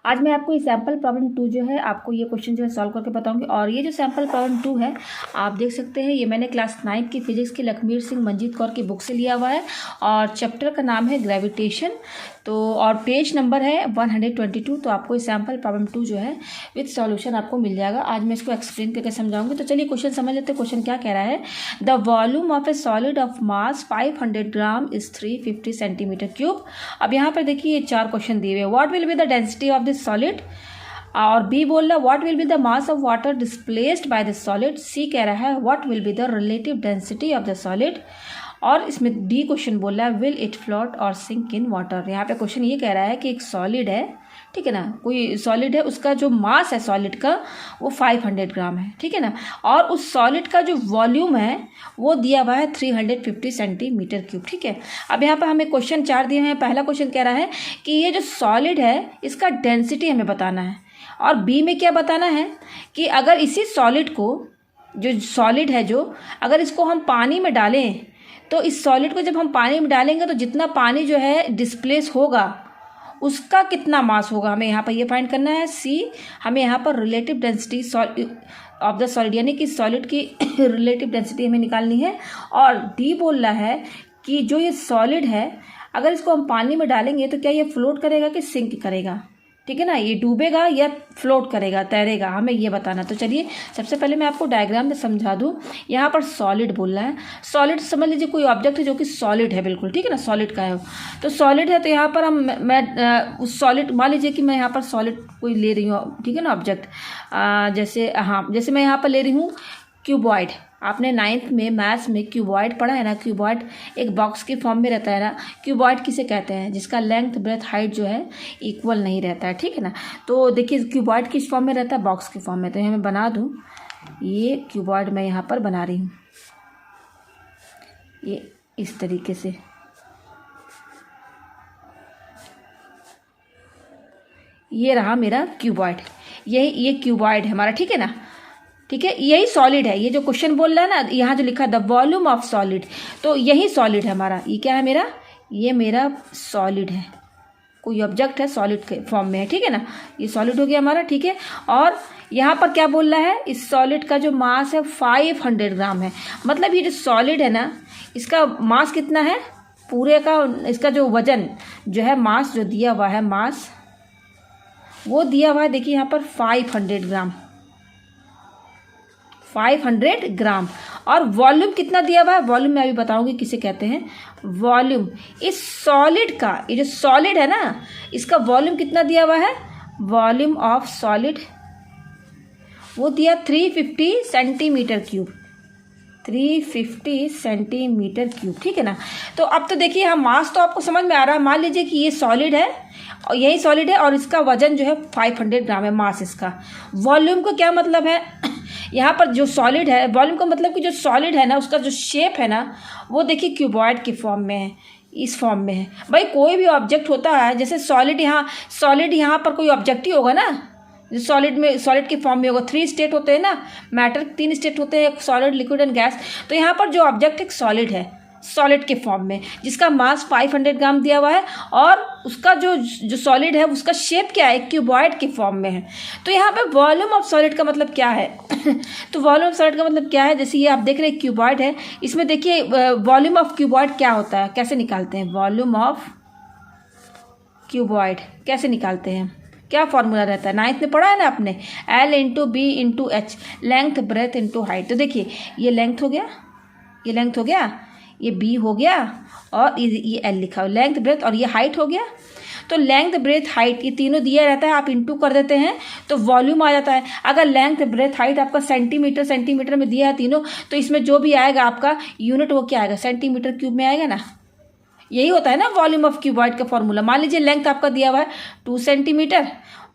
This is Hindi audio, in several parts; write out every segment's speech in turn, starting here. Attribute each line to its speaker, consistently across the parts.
Speaker 1: आज मैं आपको ये सैम्पल प्रॉब्लम 2 जो है आपको ये क्वेश्चन जो है सॉल्व करके बताऊंगी। और ये जो सैम्पल प्रॉब्लम 2 है आप देख सकते हैं, ये मैंने क्लास 9 की फिजिक्स की लखमीर सिंह मंजीत कौर की बुक से लिया हुआ है और चैप्टर का नाम है ग्रेविटेशन। तो और पेज नंबर है 122। तो आपको ये सैम्पल प्रॉब्लम 2 जो है विथ सॉल्यूशन आपको मिल जाएगा। आज मैं इसको एक्सप्लेन करके समझाऊंगी। तो चलिए क्वेश्चन समझ लेते हैं। क्वेश्चन क्या कह रहा है, the volume of a solid of mass 500 gram is 350 centimetre cube. अब यहाँ पर देखिए ये 4 क्वेश्चन दिए हुए। What will be the density of this solid, और बी बोल रहा है what will be the mass of water displaced by this solid. C कह रहा है what will be the relative density of the solid. और इसमें डी क्वेश्चन बोल रहा है विल इट फ्लोट और सिंक इन वाटर। यहाँ पे क्वेश्चन ये कह रहा है कि एक सॉलिड है, ठीक है ना, कोई सॉलिड है, उसका जो मास है सॉलिड का वो 500 ग्राम है, ठीक है ना, और उस सॉलिड का जो वॉल्यूम है वो दिया हुआ है 350 सेंटीमीटर क्यूब, ठीक है। अब यहाँ पर हमें क्वेश्चन 4 दिए हैं। पहला क्वेश्चन कह रहा है कि ये जो सॉलिड है इसका डेंसिटी हमें बताना है, और बी में क्या बताना है कि अगर इसी सॉलिड को, जो सॉलिड है जो, अगर इसको हम पानी में डालें तो इस सॉलिड को जब हम पानी में डालेंगे तो जितना पानी जो है डिस्प्लेस होगा उसका कितना मास होगा, हमें यहाँ पर ये फाइंड करना है। सी हमें यहाँ पर relative density of the solid यानी कि सॉलिड की रिलेटिव डेंसिटी हमें निकालनी है। और डी बोल रहा है कि जो ये सॉलिड है अगर इसको हम पानी में डालेंगे तो क्या ये फ्लोट करेगा कि सिंक करेगा, ठीक है ना, ये डूबेगा या फ्लोट करेगा, तैरेगा, हमें ये बताना। तो चलिए सबसे पहले मैं आपको डायग्राम में समझा दूं। यहाँ पर सॉलिड बोल रहा है, सॉलिड समझ लीजिए कोई ऑब्जेक्ट है जो कि सॉलिड है बिल्कुल, ठीक है ना, सॉलिड का है। तो सॉलिड है तो यहाँ पर मैं उस सॉलिड, मान लीजिए कि मैं यहाँ पर सॉलिड कोई ले रही हूँ, ठीक है ना, ऑब्जेक्ट, जैसे मैं यहाँ पर ले रही हूँ क्यूबॉइड। आपने 9th में मैथ्स में क्यूबॉइड पढ़ा है ना, क्यूबॉइड एक बॉक्स के फॉर्म में रहता है ना। क्यूबॉइड किसे कहते हैं, जिसका लेंथ ब्रेथ हाइट जो है इक्वल नहीं रहता है, ठीक है ना। तो देखिए क्यूबॉइड किस फॉर्म में रहता है, बॉक्स के फॉर्म में। तो मैं बना दूं, ये क्यूबॉइड मैं यहाँ पर बना रही हूँ, ये इस तरीके से। ये रहा मेरा क्यूबॉइड, ये क्यूबॉइड है हमारा, ठीक है ना, ठीक है। यही सॉलिड है, ये जो क्वेश्चन बोल रहा है ना, यहाँ जो लिखा है द वॉल्यूम ऑफ सॉलिड, तो यही सॉलिड है हमारा। ये क्या है मेरा, ये मेरा सॉलिड है, कोई ऑब्जेक्ट है सॉलिड के फॉर्म में है, ठीक है ना, ये सॉलिड हो गया हमारा, ठीक है। और यहाँ पर क्या बोल रहा है, इस सॉलिड का जो मास है 500 ग्राम है। मतलब ये जो सॉलिड है ना, इसका मास कितना है पूरे का, इसका जो वजन जो है, मास जो दिया हुआ है, मास वो दिया हुआ है, देखिए यहाँ पर 500 ग्राम, 500 ग्राम। और वॉल्यूम कितना दिया हुआ है, वॉल्यूम मैं अभी बताऊंगी किसे कहते हैं। वॉल्यूम इस सॉलिड का, ये जो सॉलिड है ना, इसका वॉल्यूम कितना दिया हुआ है, वॉल्यूम ऑफ सॉलिड वो दिया 350 सेंटीमीटर क्यूब, 350 सेंटीमीटर क्यूब, ठीक है ना। तो अब तो देखिए यहाँ मास तो आपको समझ में आ रहा है। मान लीजिए कि ये सॉलिड है और यही सॉलिड है और इसका वजन जो है 500 ग्राम है, मास इसका। वॉल्यूम का क्या मतलब है, यहाँ पर जो सॉलिड है, वॉल्यूम का मतलब कि जो सॉलिड है ना, उसका जो शेप है ना, वो देखिए क्यूबॉइड के फॉर्म में है, इस फॉर्म में है। भाई कोई भी ऑब्जेक्ट होता है, जैसे सॉलिड यहाँ पर कोई ऑब्जेक्ट ही होगा ना, जो सॉलिड में, सॉलिड के फॉर्म में होगा। 3 स्टेट होते हैं ना, मैटर 3 स्टेट होते हैं, सॉलिड, लिक्विड एंड गैस। तो यहाँ पर जो ऑब्जेक्ट एक सॉलिड है, सॉलिड के फॉर्म में, जिसका मास 500 ग्राम दिया हुआ है, और उसका जो सॉलिड है उसका शेप क्या है, क्यूबॉइड के फॉर्म में है। तो यहाँ पे वॉल्यूम ऑफ सॉलिड का मतलब क्या है तो वॉल्यूम ऑफ सॉलिड का मतलब क्या है, जैसे ये आप देख रहे हैं क्यूबॉइड है, इसमें देखिए वॉल्यूम ऑफ क्यूबॉइड क्या होता है, कैसे निकालते हैं, वॉल्यूम ऑफ क्यूबॉइड कैसे निकालते हैं, क्या फॉर्मूला रहता है, 9th में पढ़ा है ना आपने, L into B into H, length breadth into height. तो देखिए ये लेंथ हो गया, ये लेंथ हो गया, ये बी हो गया, और ये एल लिखा हो, लेंथ ब्रेथ, और ये हाइट हो गया। तो लेंथ ब्रेथ हाइट ये तीनों दिया रहता है, आप इंटू कर देते हैं तो वॉल्यूम आ जाता है। अगर लेंथ ब्रेथ हाइट आपका सेंटीमीटर में दिया है तीनों, तो इसमें जो भी आएगा आपका यूनिट वो क्या आएगा, सेंटीमीटर क्यूब में आएगा ना। यही होता है ना वॉल्यूम ऑफ क्यूबॉइड का फॉर्मूला। मान लीजिए लेंथ आपका दिया हुआ है 2 सेंटीमीटर,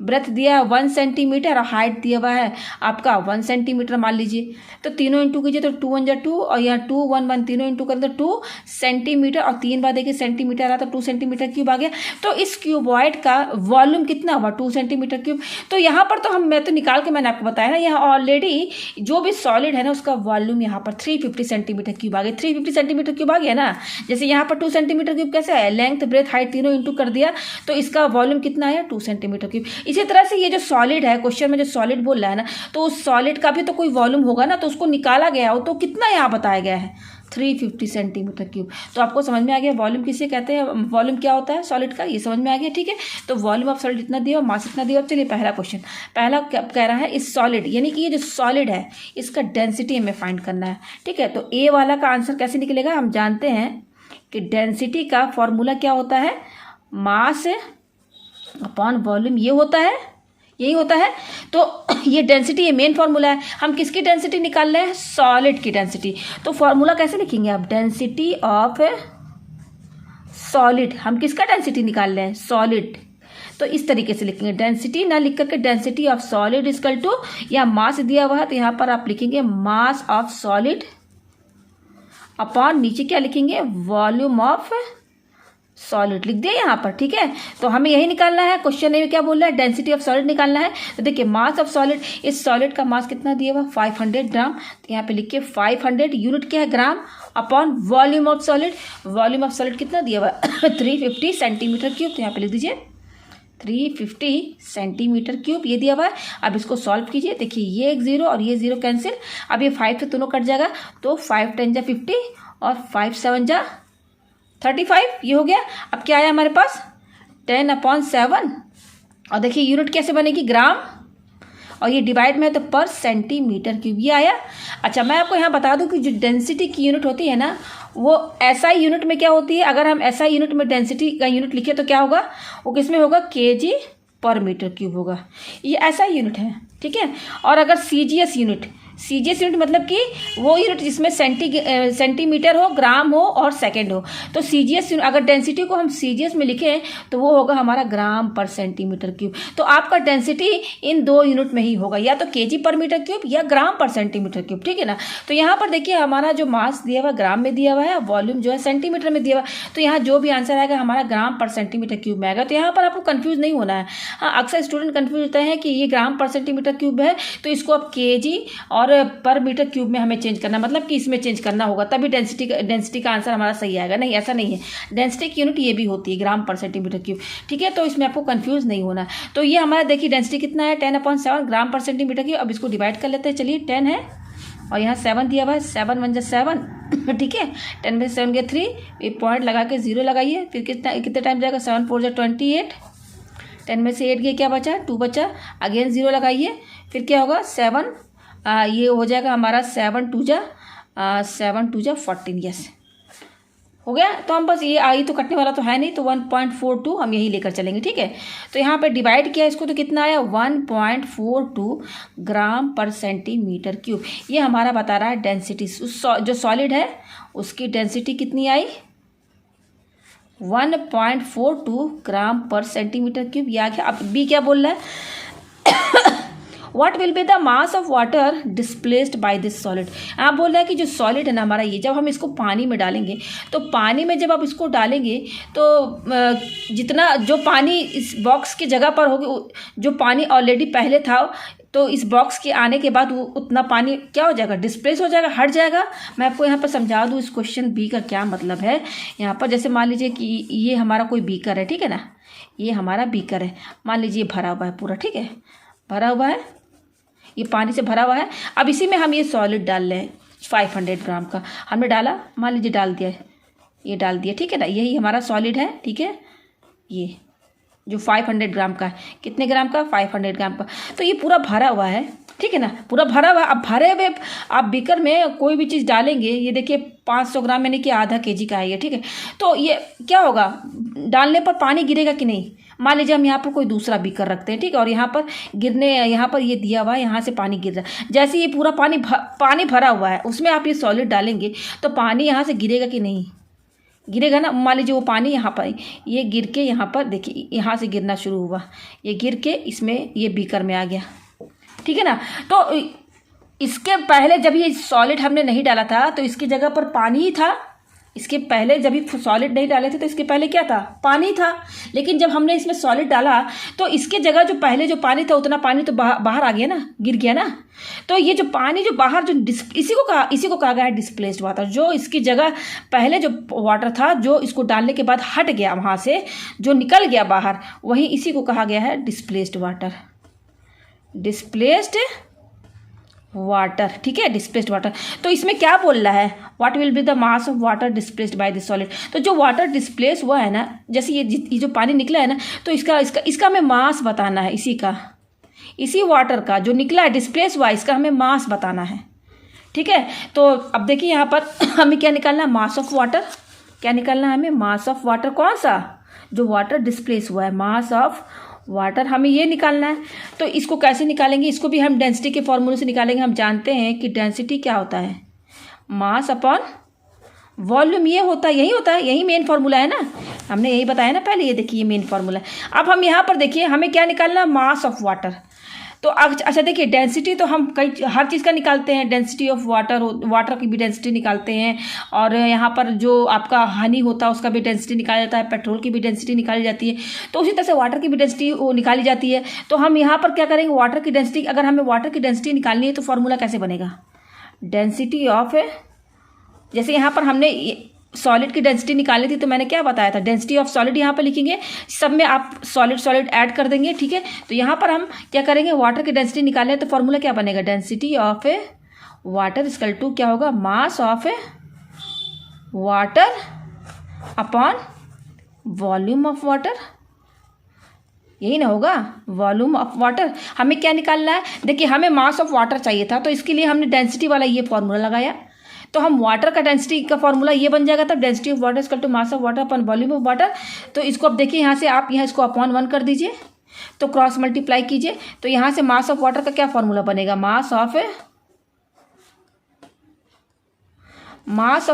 Speaker 1: ब्रेथ दिया है 1 सेंटीमीटर, और हाइट दिया हुआ है आपका 1 सेंटीमीटर मान लीजिए। तो तीनों इंटू कीजिए तो 2 1 जा 2, और यहाँ 2 1 1 तीनों इंटू करें तो 2 सेंटीमीटर, और 3 बार देखिए सेंटीमीटर रहा तो 2 सेंटीमीटर क्यूब आ गया। तो इस क्यूबॉइड का वॉल्यूम कितना हुआ, 2 सेंटीमीटर क्यूब। तो यहाँ पर तो मैं तो निकाल के मैंने आपको बताया ना, यहाँ ऑलरेडी जो भी सॉलिड है ना उसका वॉल्यूम यहाँ पर 350 सेंटीमीटर क्यूब आ गया, 350 सेंटीमीटर क्यूब आ गया ना। जैसे यहाँ पर 2 सेंटीमीटर क्यूब कैसे है, लेंथ ब्रेथ हाइट तीनों इंटू कर दिया, तो इसका वॉल्यूम कितना कितना आया 2 सेंटीमीटर क्यूब। इसी तरह से ये जो सॉलिड है, क्वेश्चन में जो सॉलिड बोल रहा है ना, तो उस सॉलिड का भी तो कोई वॉल्यूम होगा ना, तो उसको निकाला गया हो तो कितना यहाँ बताया गया है 350 सेंटीमीटर क्यूब। तो आपको समझ में आ गया वॉल्यूम किसे कहते हैं, वॉल्यूम क्या होता है सॉलिड का, ये समझ में आ गया। ठीक है, तो वॉल्यूम ऑफ सॉलिड इतना दिया और मास इतना दिया। अब चलिए पहला क्वेश्चन, पहला कह रहा है इस सॉलिड, यानी कि ये जो सॉलिड है इसका डेंसिटी हमें फाइंड करना है। ठीक है, तो ए वाला का आंसर कैसे निकलेगा, हम जानते हैं कि डेंसिटी का फॉर्मूला क्या होता है, मास अपॉन वॉल्यूम, ये होता है, यही होता है। तो ये डेंसिटी, ये मेन फॉर्मूला है। हम किसकी डेंसिटी निकाल रहे हैं, सॉलिड की डेंसिटी। तो फॉर्मूला कैसे लिखेंगे आप, डेंसिटी ऑफ सॉलिड, हम किसका डेंसिटी निकाल रहे हैं, सॉलिड। तो इस तरीके से लिखेंगे, डेंसिटी ना लिख करके density of solid equal to, या मास दिया हुआ है तो यहाँ पर आप लिखेंगे मास ऑफ सॉलिड अपॉन नीचे क्या लिखेंगे, वॉल्यूम ऑफ सॉलिड लिख दिया यहाँ पर। ठीक है, तो हमें यही निकालना है, क्वेश्चन में क्या बोल रहा है, डेंसिटी ऑफ सॉलिड निकालना है। तो देखिए मास ऑफ सॉलिड, इस सॉलिड का मास कितना दिया हुआ 500 ग्राम, तो यहाँ पे लिखिए 500, यूनिट क्या है gram, upon volume of solid, volume of solid कितना दिया हुआ 350 सेंटीमीटर क्यूब, तो यहाँ पे लिख दीजिए 350 सेंटीमीटर क्यूब, ये दिया हुआ है। अब इसको सॉल्व कीजिए, देखिए ये एक 0 और ये 0 कैंसिल, अब ये 5 से दोनों कट जाएगा, तो 5 10 जा 50 और 5 7 जा 35, ये हो गया। अब क्या आया हमारे पास 10/7, और देखिए यूनिट कैसे बनेगी, ग्राम, और ये डिवाइड में है तो पर सेंटीमीटर क्यूब, ये आया। अच्छा, मैं आपको यहाँ बता दूं कि जो डेंसिटी की यूनिट होती है ना, वो एसआई यूनिट में क्या होती है, अगर हम एसआई यूनिट में डेंसिटी का यूनिट लिखे तो क्या होगा, वो किस में होगा, केजी पर मीटर क्यूब होगा, ये एसआई यूनिट है। ठीक है, और अगर सीजीएस यूनिट, सीजीएस यूनिट मतलब कि वो यूनिट जिसमें सेंटीमीटर हो, ग्राम हो और सेकंड हो, तो सीजीएस अगर डेंसिटी को हम सीजीएस में लिखें तो वो होगा हमारा ग्राम पर सेंटीमीटर क्यूब। तो आपका डेंसिटी इन दो यूनिट में ही होगा, या तो केजी पर मीटर क्यूब या ग्राम पर सेंटीमीटर क्यूब। ठीक है ना, तो यहाँ पर देखिए हमारा जो मास दिया हुआ ग्राम में दिया हुआ है, वॉल्यूम जो है सेंटीमीटर में दिया हुआ है, तो यहाँ जो भी आंसर आएगा हमारा ग्राम पर सेंटीमीटर क्यूब में आएगा। तो यहाँ पर आपको कंफ्यूज नहीं होना है। हाँ, अक्सर स्टूडेंट कंफ्यूज होते हैं कि ये ग्राम पर सेंटीमीटर क्यूब है तो इसको अब केजी और पर मीटर क्यूब में हमें चेंज करना, मतलब कि इसमें चेंज करना होगा तभी डेंसिटी का आंसर हमारा सही आएगा। नहीं, ऐसा नहीं है, डेंसिटी की यूनिट ये भी होती है ग्राम पर सेंटीमीटर क्यूब। ठीक है, तो इसमें आपको कंफ्यूज नहीं होना। तो ये हमारा देखिए डेंसिटी कितना है 10/7 ग्राम पर सेंटीमीटर क्यूब। अब इसको डिवाइड कर लेते हैं, चलिए 10 है और यहाँ 7 दिया हुआ है, 7 1 जा 7 ठीक है, 10 में 7 गया 3, एक पॉइंट लगा के 0 लगाइए, फिर कितने टाइम जाएगा, 7 4 जा 28, 10 में से 8 गया, क्या बचा 2 बचा, अगेन 0 लगाइए, फिर क्या होगा 7, ये हो जाएगा हमारा 7 2 जा 14, यस हो गया। तो हम बस ये आई तो कटने वाला तो है नहीं, तो 1.42 हम यही लेकर चलेंगे। ठीक है, तो यहाँ पे डिवाइड किया इसको तो कितना आया 1.42 ग्राम पर सेंटीमीटर क्यूब। ये हमारा बता रहा है डेंसिटी, जो सॉलिड है उसकी डेंसिटी कितनी आई 1.42 ग्राम पर सेंटीमीटर क्यूब। ये आ गया। अब बी क्या बोल रहा है What will be the mass of water displaced by this solid? आप बोल रहे हैं कि जो सॉलिड है ना हमारा, ये जब हम इसको पानी में डालेंगे तो पानी में जब आप इसको डालेंगे तो जितना जो पानी इस बॉक्स की जगह पर होगी, जो पानी ऑलरेडी पहले था तो इस बॉक्स के आने के बाद वो उतना पानी क्या हो जाएगा, डिस्प्लेस हो जाएगा, हट जाएगा। मैं आपको यहाँ पर समझा दूँ इस क्वेश्चन बी का क्या मतलब है। यहाँ पर जैसे मान लीजिए कि ये हमारा कोई बीकर है, ठीक है ना, ये हमारा बीकर है, मान लीजिए भरा हुआ है पूरा, ठीक है, भरा हुआ है, ये पानी से भरा हुआ है। अब इसी में हम ये सॉलिड डाल रहे हैं 500 ग्राम का, हमने डाला, मान लीजिए डाल दिया, ये डाल दिया, ठीक है ना, यही हमारा सॉलिड है। ठीक है, ये जो 500 ग्राम का है, कितने ग्राम का 500 ग्राम का, तो ये पूरा भरा हुआ है, ठीक है ना, पूरा भरा हुआ। अब भरे हुए आप बीकर में कोई भी चीज़ डालेंगे, ये देखिए 500 ग्राम यानी कि आधा केजी का है ये, ठीक है, तो ये क्या होगा, डालने पर पानी गिरेगा कि नहीं। मान लीजिए हम यहाँ पर कोई दूसरा बीकर रखते हैं, ठीक है, और यहाँ पर यहाँ पर ये दिया हुआ है, यहाँ से पानी गिर रहा है, जैसे ये पूरा पानी भरा हुआ है, उसमें आप ये सॉलिड डालेंगे तो पानी यहाँ से गिरेगा कि नहीं, गिरेगा ना। मान लीजिए वो पानी यहाँ पर ये गिर के यहाँ पर देखिए यहाँ से गिरना शुरू हुआ, ये गिर के इसमें ये बीकर में आ गया, ठीक है ना। तो इसके पहले जब ये सॉलिड हमने नहीं डाला था तो इसकी जगह पर पानी ही था, इसके पहले जब ये सॉलिड नहीं डाले थे तो इसके पहले क्या था, पानी था। लेकिन जब हमने इसमें सॉलिड डाला तो इसके जगह जो पहले जो पानी था उतना पानी तो बाहर आ गया ना, गिर गया ना। तो ये जो पानी जो बाहर जो इसी को कहा गया है डिस्प्लेस्ड वाटर। जो इसकी जगह पहले जो वाटर था जो इसको डालने के बाद हट गया, वहाँ से जो निकल गया बाहर, वही इसी को कहा गया है डिस्प्लेस्ड वाटर। डिस्प्लेस्ड वाटर, ठीक है, डिस्प्लेस्ड वाटर। तो इसमें क्या बोल रहा है, what will be the mass of water displaced by this solid. तो जो वाटर डिस्प्लेस हुआ है ना, जैसे ये जो पानी निकला है ना, तो इसका हमें मास बताना है, इसी वाटर का जो निकला है डिस्प्लेस हुआ, इसका हमें मास बताना है, ठीक है। तो अब देखिए यहाँ पर हमें क्या निकालना है, मास ऑफ वाटर। क्या निकालना है हमें, मास ऑफ वाटर। कौन सा, जो वाटर डिस्प्लेस हुआ है, मास ऑफ वाटर हमें ये निकालना है। तो इसको कैसे निकालेंगे, इसको भी हम डेंसिटी के फॉर्मूले से निकालेंगे। हम जानते हैं कि डेंसिटी क्या होता है, मास अपॉन वॉल्यूम। ये होता है, यही होता है, यही मेन फॉर्मूला है ना, हमने यही बताया ना पहले। ये देखिए ये मेन फॉर्मूला है। अब हम यहाँ पर देखिए हमें क्या निकालना है, मास ऑफ वाटर। तो अच्छा देखिए, डेंसिटी तो हम हर चीज़ का निकालते हैं, डेंसिटी ऑफ वाटर की भी डेंसिटी निकालते हैं। और यहाँ पर जो आपका हनी होता है उसका भी डेंसिटी निकाला जाता है, पेट्रोल की भी डेंसिटी निकाली जाती है। तो उसी तरह से वाटर की भी डेंसिटी वो निकाली जाती है। तो हम यहाँ पर क्या करेंगे, वाटर की डेंसिटी, अगर हमें वाटर की डेंसिटी निकालनी है तो फॉर्मूला कैसे बनेगा, डेंसिटी ऑफ, जैसे यहाँ पर हमने सॉलिड की डेंसिटी निकाली थी तो मैंने क्या बताया था, डेंसिटी ऑफ सॉलिड यहाँ पर लिखेंगे, सब में आप सॉलिड ऐड कर देंगे, ठीक है। तो यहाँ पर हम क्या करेंगे, वाटर की डेंसिटी निकालें तो फॉर्मूला क्या बनेगा, density of a water equal to क्या होगा, mass of a water upon volume of water, यही ना होगा, वॉल्यूम ऑफ वाटर। हमें क्या निकालना है, देखिए हमें मास ऑफ वाटर चाहिए था तो इसके लिए हमने डेंसिटी वाला ये फॉर्मूला लगाया। तो हम वाटर का डेंसिटी का फॉर्मूला ये बन जाएगा, तब density of water equal to mass of water upon volume of water. तो इसको अब देखिए यहाँ से आप यहाँ इसको अपॉन 1 कर दीजिए, तो क्रॉस मल्टीप्लाई कीजिए। तो यहाँ से मास ऑफ वाटर का क्या फॉर्मूला बनेगा, mass of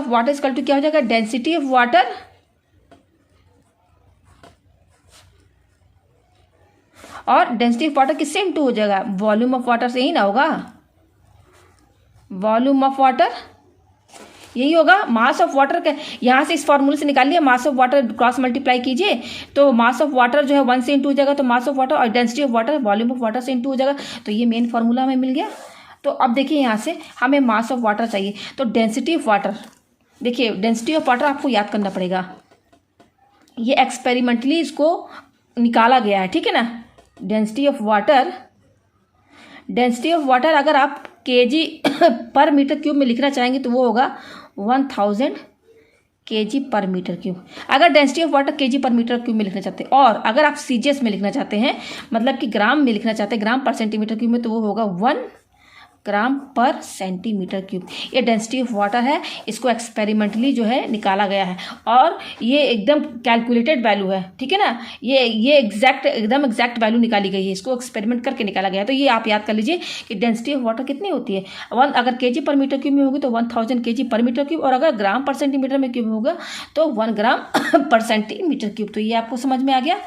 Speaker 1: water equal to क्या हो जाएगा, डेंसिटी ऑफ वाटर और डेंसिटी ऑफ वाटर किससे इंटू हो जाएगा, वॉल्यूम ऑफ वाटर से ही ना होगा, वॉल्यूम ऑफ वाटर यही होगा। मास ऑफ वाटर का यहाँ से इस फॉर्मूले से निकालिए, मास ऑफ वाटर क्रॉस मल्टीप्लाई कीजिए तो मास ऑफ वाटर जो है 1 से इंटू हो जाएगा, तो मास ऑफ वाटर और density of water volume of water से इंटू हो जाएगा। तो ये मेन फॉर्मूला हमें मिल गया। तो अब देखिए यहाँ से हमें मास ऑफ वाटर चाहिए, तो डेंसिटी ऑफ वाटर, देखिए डेंसिटी ऑफ वाटर आपको याद करना पड़ेगा, ये एक्सपेरिमेंटली इसको निकाला गया है, ठीक है ना। डेंसिटी ऑफ वाटर अगर आप kg पर मीटर क्यूब में लिखना चाहेंगे तो वो होगा 1000 kg पर मीटर क्यूब, अगर डेंसिटी ऑफ वाटर kg पर मीटर क्यूब में लिखना चाहते हैं। और अगर आप CGS में लिखना चाहते हैं, मतलब कि ग्राम में लिखना चाहते हैं, ग्राम पर सेंटीमीटर क्यूब में, तो वो होगा 1 ग्राम पर सेंटीमीटर क्यूब। ये डेंसिटी ऑफ वाटर है, इसको एक्सपेरिमेंटली जो है निकाला गया है और ये एकदम कैलकुलेटेड वैल्यू है, ठीक है ना। ये एकदम एग्जैक्ट वैल्यू निकाली गई है, इसको एक्सपेरिमेंट करके निकाला गया है। तो ये आप याद कर लीजिए कि डेंसिटी ऑफ वाटर कितनी होती है, अगर kg पर मीटर क्यूब में होगी तो 1000 kg पर मीटर क्यूब, और अगर ग्राम पर सेंटीमीटर में क्यूब होगा तो 1 ग्राम पर सेंटीमीटर क्यूब। तो ये आपको समझ में आ गया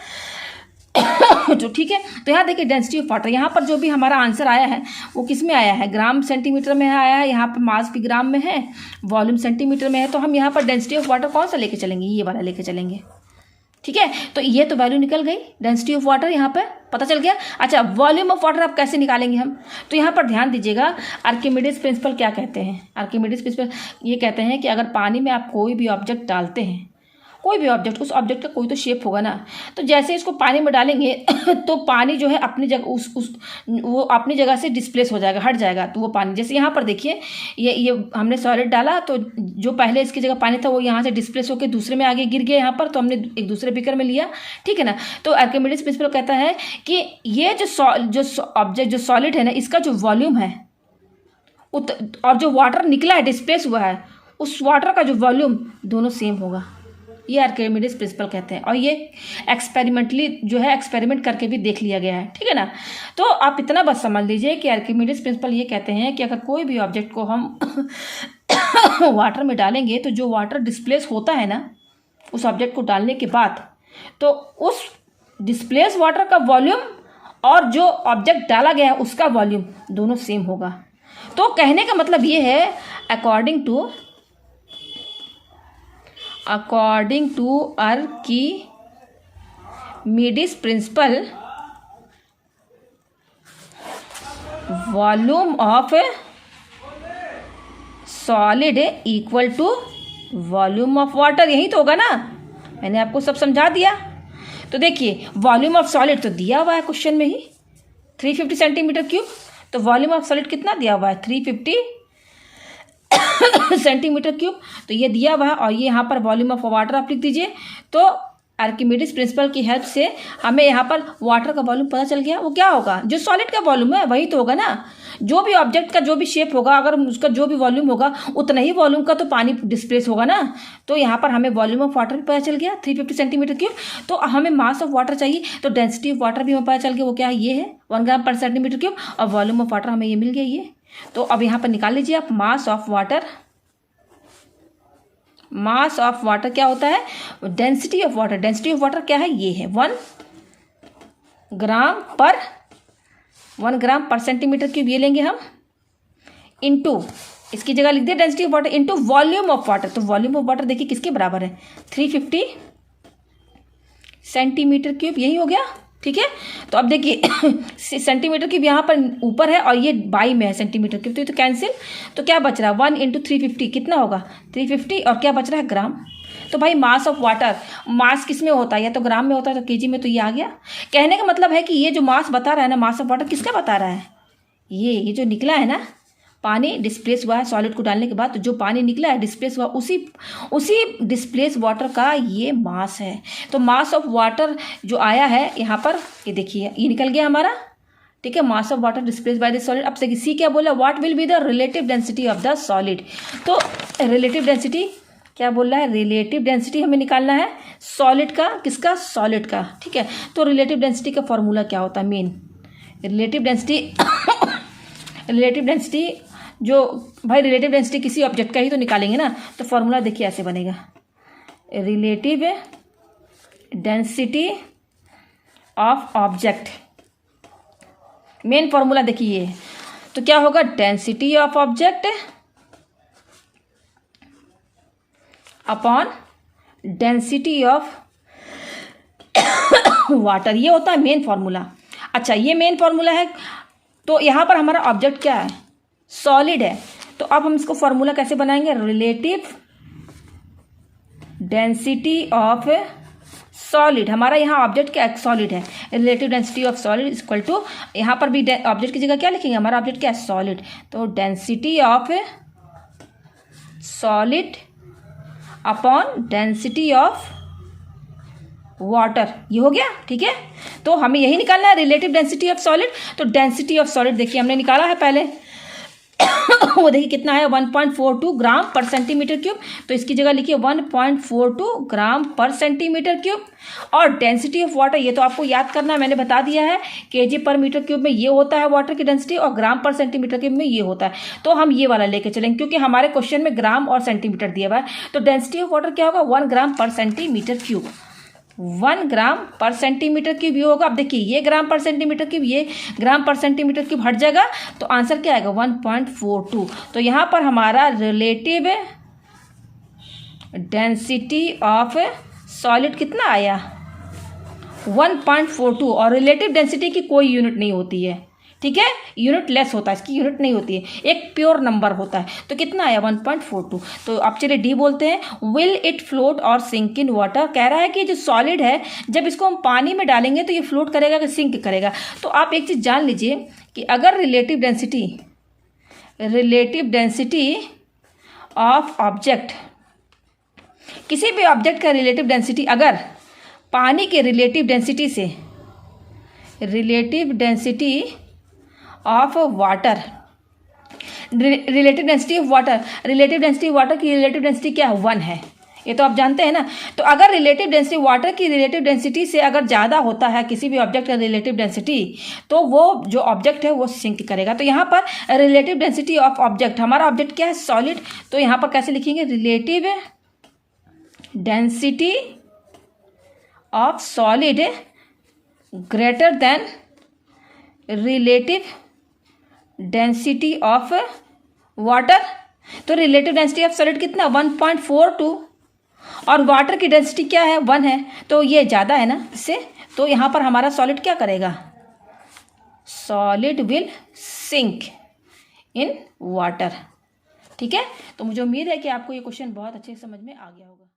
Speaker 1: तो ठीक है। तो यहाँ देखिए डेंसिटी ऑफ वाटर, यहाँ पर जो भी हमारा आंसर आया है वो किस में आया है, ग्राम सेंटीमीटर में आया है, यहाँ पर मास भी ग्राम में है, वॉल्यूम सेंटीमीटर में है। तो हम यहाँ पर डेंसिटी ऑफ वाटर कौन सा लेके चलेंगे, ये वाला लेके चलेंगे, ठीक है। तो ये तो वैल्यू निकल गई, डेंसिटी ऑफ वाटर यहाँ पर पता चल गया। अच्छा, वॉल्यूम ऑफ वाटर आप कैसे निकालेंगे हम, तो यहाँ पर ध्यान दीजिएगा, आर्किमिडीज प्रिंसिपल क्या कहते हैं। आर्किमिडीज प्रिंसिपल ये कहते हैं कि अगर पानी में आप कोई भी ऑब्जेक्ट डालते हैं, कोई भी ऑब्जेक्ट, उस ऑब्जेक्ट का कोई तो शेप होगा ना, तो जैसे इसको पानी में डालेंगे तो पानी जो है अपनी जगह वो अपनी जगह से डिस्प्लेस हो जाएगा, हट जाएगा। तो वो पानी, जैसे यहाँ पर देखिए ये हमने सॉलिड डाला तो जो पहले इसकी जगह पानी था वो यहाँ से डिस्प्लेस होकर दूसरे में आगे गिर गया यहाँ पर, तो हमने एक दूसरे बीकर में लिया, ठीक है ना। तो आर्किमिडीज प्रिंसिपल कहता है कि ये जो ऑब्जेक्ट जो सॉलिड है ना, इसका जो वॉल्यूम है और जो वाटर निकला है डिस्प्लेस हुआ है, उस वाटर का जो वॉल्यूम दोनों सेम होगा, ये आर्किमिडीज प्रिंसिपल कहते हैं। और ये एक्सपेरिमेंटली जो है एक्सपेरिमेंट करके भी देख लिया गया है, ठीक है ना। तो आप इतना बस समझ लीजिए कि आर्किमिडीज प्रिंसिपल ये कहते हैं कि अगर कोई भी ऑब्जेक्ट को हम वाटर में डालेंगे तो जो वाटर डिस्प्लेस होता है ना उस ऑब्जेक्ट को डालने के बाद, तो उस डिस्प्लेस वाटर का वॉल्यूम और जो ऑब्जेक्ट डाला गया है उसका वॉल्यूम दोनों सेम होगा। तो कहने का मतलब ये है, according to according to Archimedes principle volume of solid equal to volume of water, यही तो होगा ना, मैंने आपको सब समझा दिया। तो देखिए वॉल्यूम ऑफ सॉलिड तो दिया हुआ है क्वेश्चन में ही 350 सेंटीमीटर क्यूब, तो वॉल्यूम ऑफ सॉलिड कितना दिया हुआ है 350 सेंटीमीटर क्यूब, तो ये दिया हुआ है। और ये यहाँ पर वॉल्यूम ऑफ वाटर आप लिख दीजिए। तो आर्किमिडीज प्रिंसिपल की हेल्प से हमें यहाँ पर वाटर का वॉल्यूम पता चल गया। वो क्या होगा, जो सॉलिड का वॉल्यूम है वही तो होगा ना। जो भी ऑब्जेक्ट का जो भी शेप होगा, अगर उसका जो भी वॉल्यूम होगा उतना ही वॉल्यूम का तो पानी डिस्प्लेस होगा ना। तो यहाँ पर हमें वॉल्यूम ऑफ वाटर भी पता चल गया 350 सेंटीमीटर क्यूब। तो हमें मास ऑफ वाटर चाहिए, तो डेंसिटी ऑफ वाटर भी हमें पता चल गया, वो क्या है, ये है 1 ग्राम पर सेंटीमीटर क्यूब। और वॉल्यूम ऑफ वाटर हमें ये मिल गया ये। तो अब यहाँ पर निकाल लीजिए आप मास of water. Mass of water क्या होता है, density of water. Density of water क्या है, ये है 1 ग्राम पर सेंटीमीटर क्यूब, ये लेंगे हम, इनटू इसकी जगह लिख दिया density of water into volume of water. तो वॉल्यूम ऑफ वाटर देखिए किसके बराबर है 350 सेंटीमीटर क्यूब, यही हो गया। ठीक है, तो अब देखिए सेंटीमीटर क्यूब यहाँ पर ऊपर है और ये बाई में है सेंटीमीटर क्यूब, तो ये तो कैंसिल। तो क्या बच रहा है 1 × 350 कितना होगा 350, और क्या बच रहा है ग्राम। तो भाई मास ऑफ वाटर, मास किस में होता है, या तो ग्राम में होता है तो केजी में, तो ये आ गया। कहने का मतलब है कि ये जो मास बता रहा है ना, मास ऑफ वाटर किसका बता रहा है, ये जो निकला है ना, पानी डिस्प्लेस हुआ है सॉलिड को डालने के बाद, तो जो पानी निकला है डिस्प्लेस हुआ, उसी डिस्प्लेस वाटर का ये मास है। तो मास ऑफ वाटर जो आया है यहाँ पर, ये देखिए ये निकल गया हमारा। ठीक है, मास of water displace by the solid. अब देखिए सी क्या बोला, what will be the relative density of the solid. तो रिलेटिव डेंसिटी क्या बोल रहा है, रिलेटिव डेंसिटी हमें निकालना है सॉलिड का, किसका, सॉलिड का। ठीक है, तो रिलेटिव डेंसिटी का फॉर्मूला क्या होता है, मेन रिलेटिव डेंसिटी जो भाई रिलेटिव डेंसिटी किसी ऑब्जेक्ट का ही तो निकालेंगे ना। तो फॉर्मूला देखिए ऐसे बनेगा, relative density of object. Main formula देखिए ये, तो क्या होगा, density of object upon density of water, ये होता है मेन फॉर्मूला। अच्छा, ये मेन फॉर्मूला है। तो यहाँ पर हमारा ऑब्जेक्ट क्या है, सॉलिड है। तो अब हम इसको फॉर्मूला कैसे बनाएंगे, रिलेटिव डेंसिटी ऑफ सॉलिड। हमारा यहाँ ऑब्जेक्ट क्या है, सॉलिड है। Relative density of solid equal to, यहाँ पर भी ऑब्जेक्ट की जगह क्या लिखेंगे, हमारा ऑब्जेक्ट क्या है, सॉलिड। तो density of solid upon density of water, ये हो गया। ठीक है, तो हमें यही निकालना है रिलेटिव डेंसिटी ऑफ सॉलिड। तो डेंसिटी ऑफ सॉलिड देखिए हमने निकाला है पहले वो देखिए कितना है 1.42 ग्राम पर सेंटीमीटर क्यूब। तो इसकी जगह लिखिए 1.42 ग्राम पर सेंटीमीटर क्यूब। और डेंसिटी ऑफ वाटर, ये तो आपको याद करना है, मैंने बता दिया है, केजी पर मीटर क्यूब में ये होता है वाटर की डेंसिटी, और ग्राम पर सेंटीमीटर क्यूब में ये होता है। तो हम ये वाला लेके चलेंगे क्योंकि हमारे क्वेश्चन में ग्राम और सेंटीमीटर दिया हुआ है। तो डेंसिटी ऑफ वाटर क्या होगा, 1 ग्राम पर सेंटीमीटर क्यूब। 1 ग्राम पर सेंटीमीटर क्यूब ये होगा। अब देखिए ये ग्राम पर सेंटीमीटर क्यूब, ये ग्राम पर सेंटीमीटर क्यूब हट जाएगा, तो आंसर क्या आएगा 1.42। तो यहाँ पर हमारा रिलेटिव डेंसिटी ऑफ सॉलिड कितना आया 1.42। और रिलेटिव डेंसिटी की कोई यूनिट नहीं होती है, ठीक है, यूनिट लेस होता है, इसकी यूनिट नहीं होती है, एक प्योर नंबर होता है। तो कितना आया 1.42। तो आप चलिए डी बोलते हैं। विल इट फ्लोट और सिंक इन वाटर, कह रहा है कि जो सॉलिड है जब इसको हम पानी में डालेंगे तो ये फ्लोट करेगा कि सिंक करेगा। तो आप एक चीज़ जान लीजिए कि अगर रिलेटिव डेंसिटी ऑफ ऑब्जेक्ट, किसी भी ऑब्जेक्ट का रिलेटिव डेंसिटी अगर पानी के रिलेटिव डेंसिटी से, relative density of water, relative density of water, relative density water की रिलेटिव डेंसिटी क्या है 1 है, ये तो आप जानते हैं ना। तो अगर रिलेटिव डेंसिटी वाटर की रिलेटिव डेंसिटी से अगर ज़्यादा होता है किसी भी ऑब्जेक्ट का रिलेटिव डेंसिटी, तो वो जो ऑब्जेक्ट है वो सिंक करेगा। तो यहाँ पर रिलेटिव डेंसिटी ऑफ ऑब्जेक्ट, हमारा ऑब्जेक्ट क्या है सॉलिड, तो यहाँ पर कैसे लिखेंगे, relative density of solid greater than relative density of water. तो रिलेटिव डेंसिटी ऑफ सॉलिड कितना 1.42, और वाटर की डेंसिटी क्या है, 1 है, तो ये ज़्यादा है ना इससे, तो यहाँ पर हमारा सॉलिड क्या करेगा, solid will sink in water. ठीक है, तो मुझे उम्मीद है कि आपको ये क्वेश्चन बहुत अच्छे से समझ में आ गया होगा।